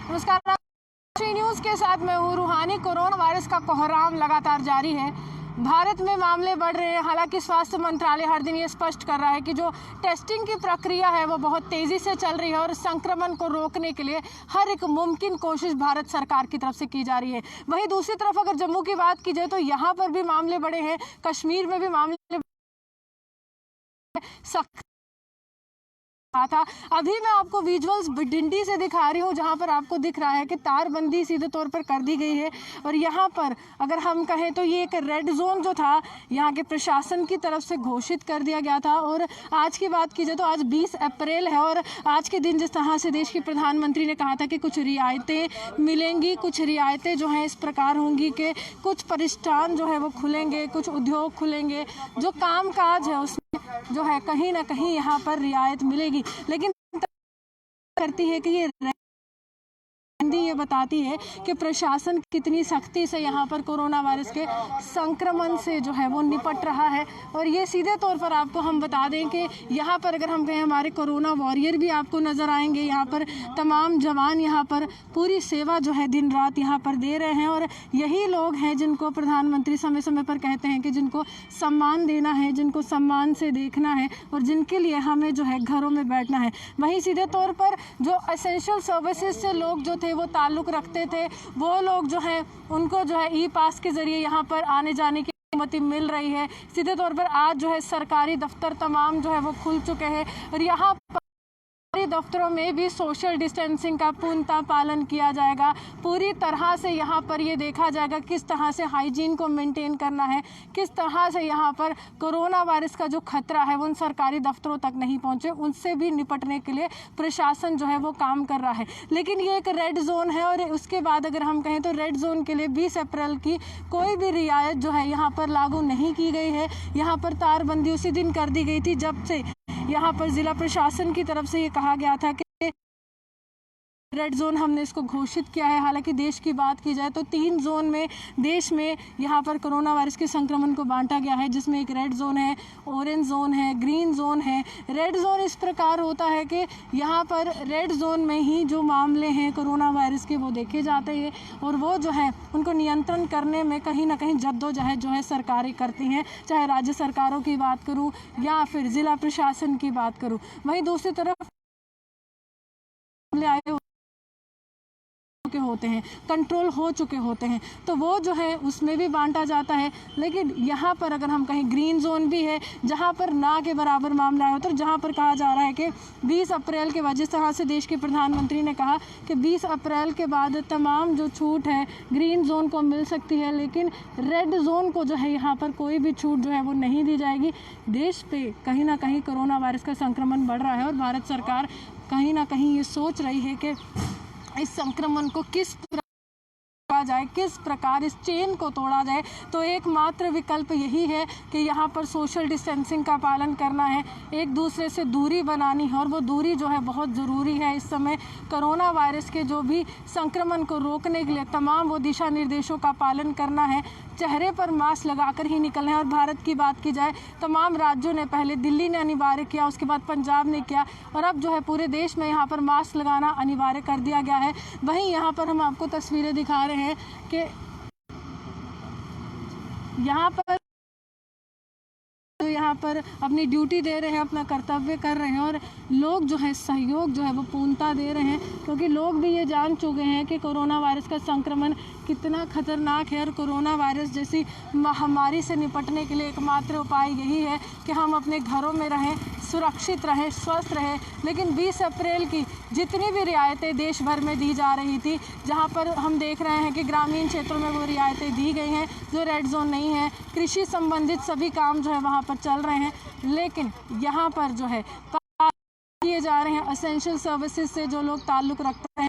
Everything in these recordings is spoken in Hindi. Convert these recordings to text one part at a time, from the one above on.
नमस्कार, राष्ट्रीय न्यूज के साथ मैं हूँ रूहानी। कोरोना वायरस का कोहराम लगातार जारी है। भारत में मामले बढ़ रहे हैं। हालांकि स्वास्थ्य मंत्रालय हर दिन ये स्पष्ट कर रहा है कि जो टेस्टिंग की प्रक्रिया है वो बहुत तेजी से चल रही है और संक्रमण को रोकने के लिए हर एक मुमकिन कोशिश भारत सरकार की तरफ से की जा रही है। वहीं दूसरी तरफ अगर जम्मू की बात की जाए तो यहाँ पर भी मामले बढ़े हैं, कश्मीर में भी मामले था। अभी मैं आपको विजुअल्स भिंडी से दिखा रही हूँ, जहाँ पर आपको दिख रहा है कि तारबंदी सीधे तौर पर कर दी गई है। और यहाँ पर अगर हम कहें तो ये एक रेड जोन जो था यहाँ के प्रशासन की तरफ से घोषित कर दिया गया था। और आज की बात की जाए तो आज 20 अप्रैल है और आज के दिन जिस तरह से देश के प्रधानमंत्री ने कहा था कि कुछ रियायतें मिलेंगी, कुछ रियायतें जो हैं इस प्रकार होंगी कि कुछ प्रतिष्ठान जो है वो खुलेंगे, कुछ उद्योग खुलेंगे, जो काम काज है उसमें जो है कहीं ना कहीं यहाँ पर रियायत मिलेगी। लेकिन करती है कि ये बताती है कि प्रशासन कितनी सख्ती से यहाँ पर कोरोना वायरस के संक्रमण से जो है वो निपट रहा है। और ये सीधे तौर पर आपको हम बता दें कि यहाँ पर अगर हम कहें हमारे कोरोना वॉरियर भी आपको नज़र आएंगे। यहाँ पर तमाम जवान यहाँ पर पूरी सेवा जो है दिन रात यहाँ पर दे रहे हैं और यही लोग हैं जिनको प्रधानमंत्री समय समय पर कहते हैं कि जिनको सम्मान देना है, जिनको सम्मान से देखना है और जिनके लिए हमें जो है घरों में बैठना है। वहीं सीधे तौर पर जो एसेंशियल सर्विसेज से लोग जो थे वो ताल्लुक़ रखते थे, वो लोग जो है उनको जो है ई पास के ज़रिए यहाँ पर आने जाने की अनुमति मिल रही है। सीधे तौर पर आज जो है सरकारी दफ्तर तमाम जो है वो खुल चुके हैं और यहाँ दफ्तरों में भी सोशल डिस्टेंसिंग का पूर्णतः पालन किया जाएगा। पूरी तरह से यहाँ पर ये देखा जाएगा किस तरह से हाइजीन को मेंटेन करना है, किस तरह से यहाँ पर कोरोना वायरस का जो खतरा है वो उन सरकारी दफ्तरों तक नहीं पहुँचे, उनसे भी निपटने के लिए प्रशासन जो है वो काम कर रहा है। लेकिन ये एक रेड जोन है और उसके बाद अगर हम कहें तो रेड जोन के लिए 20 अप्रैल की कोई भी रियायत जो है यहाँ पर लागू नहीं की गई है। यहाँ पर तारबंदी उसी दिन कर दी गई थी जब से यहाँ पर जिला प्रशासन की तरफ से ये कहा गया था कि रेड जोन हमने इसको घोषित किया है। हालांकि देश की बात की जाए तो 3 जोन में देश में यहाँ पर कोरोना वायरस के संक्रमण को बांटा गया है, जिसमें एक रेड जोन है, ऑरेंज जोन है, ग्रीन जोन है। रेड जोन इस प्रकार होता है कि यहाँ पर रेड जोन में ही जो मामले हैं कोरोना वायरस के वो देखे जाते हैं और वो जो है उनको नियंत्रण करने में कहीं ना कहीं जद्दोजहद जो है सरकारें करती हैं, चाहे राज्य सरकारों की बात करूँ या फिर ज़िला प्रशासन की बात करूँ। वहीं दूसरी तरफ आए होते हैं, कंट्रोल हो चुके होते हैं, तो वो जो है उसमें भी बांटा जाता है। लेकिन यहाँ पर अगर हम कहें ग्रीन जोन भी है जहाँ पर ना के बराबर मामला आए होते हैं, जहाँ पर कहा जा रहा है कि 20 अप्रैल के बाद जिस तरह से देश के प्रधानमंत्री ने कहा कि 20 अप्रैल के बाद तमाम जो छूट है ग्रीन जोन को मिल सकती है, लेकिन रेड जोन को जो है यहाँ पर कोई भी छूट जो है वो नहीं दी जाएगी। देश पे कहीं ना कहीं कोरोना वायरस का संक्रमण बढ़ रहा है और भारत सरकार कहीं ना कहीं ये सोच रही है कि इस संक्रमण को किस जाए, किस प्रकार इस चेन को तोड़ा जाए। तो एकमात्र विकल्प यही है कि यहाँ पर सोशल डिस्टेंसिंग का पालन करना है, एक दूसरे से दूरी बनानी है और वो दूरी जो है बहुत ज़रूरी है। इस समय कोरोना वायरस के जो भी संक्रमण को रोकने के लिए तमाम वो दिशा निर्देशों का पालन करना है, चेहरे पर मास्क लगाकर ही निकलना है। और भारत की बात की जाए तमाम राज्यों ने, पहले दिल्ली ने अनिवार्य किया, उसके बाद पंजाब ने किया और अब जो है पूरे देश में यहाँ पर मास्क लगाना अनिवार्य कर दिया गया है। वहीं यहाँ पर हम आपको तस्वीरें दिखा रहे हैं कि यहाँ पर अपनी ड्यूटी दे रहे हैं, अपना कर्तव्य कर रहे हैं और लोग जो है सहयोग जो है वो पूर्णतः दे रहे हैं, क्योंकि लोग भी ये जान चुके हैं कि कोरोना वायरस का संक्रमण कितना खतरनाक है। और कोरोना वायरस जैसी महामारी से निपटने के लिए एकमात्र उपाय यही है कि हम अपने घरों में रहें, सुरक्षित रहें, स्वस्थ रहें। लेकिन 20 अप्रैल की जितनी भी रियायतें देश भर में दी जा रही थी, जहाँ पर हम देख रहे हैं कि ग्रामीण क्षेत्रों में वो रियायतें दी गई हैं जो रेड जोन नहीं है, कृषि संबंधित सभी काम जो है वहाँ पर चल रहे हैं, लेकिन यहाँ पर जो है किए जा रहे हैं एसेंशियल सर्विसेज से जो लोग ताल्लुक़ रखते हैं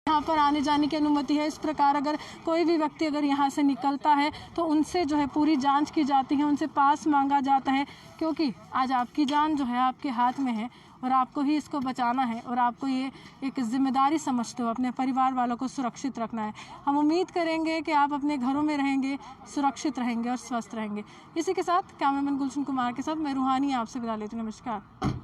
यहाँ पर आने जाने की अनुमति है। इस प्रकार अगर कोई भी व्यक्ति अगर यहाँ से निकलता है तो उनसे जो है पूरी जांच की जाती है, उनसे पास मांगा जाता है, क्योंकि आज आपकी जान जो है आपके हाथ में है और आपको ही इसको बचाना है और आपको ये एक जिम्मेदारी समझते हो अपने परिवार वालों को सुरक्षित रखना है। हम उम्मीद करेंगे कि आप अपने घरों में रहेंगे, सुरक्षित रहेंगे और स्वस्थ रहेंगे। इसी के साथ कैमरामैन गुलशन कुमार के साथ मैं रूहानी आपसे विदा लेती हूँ। नमस्कार।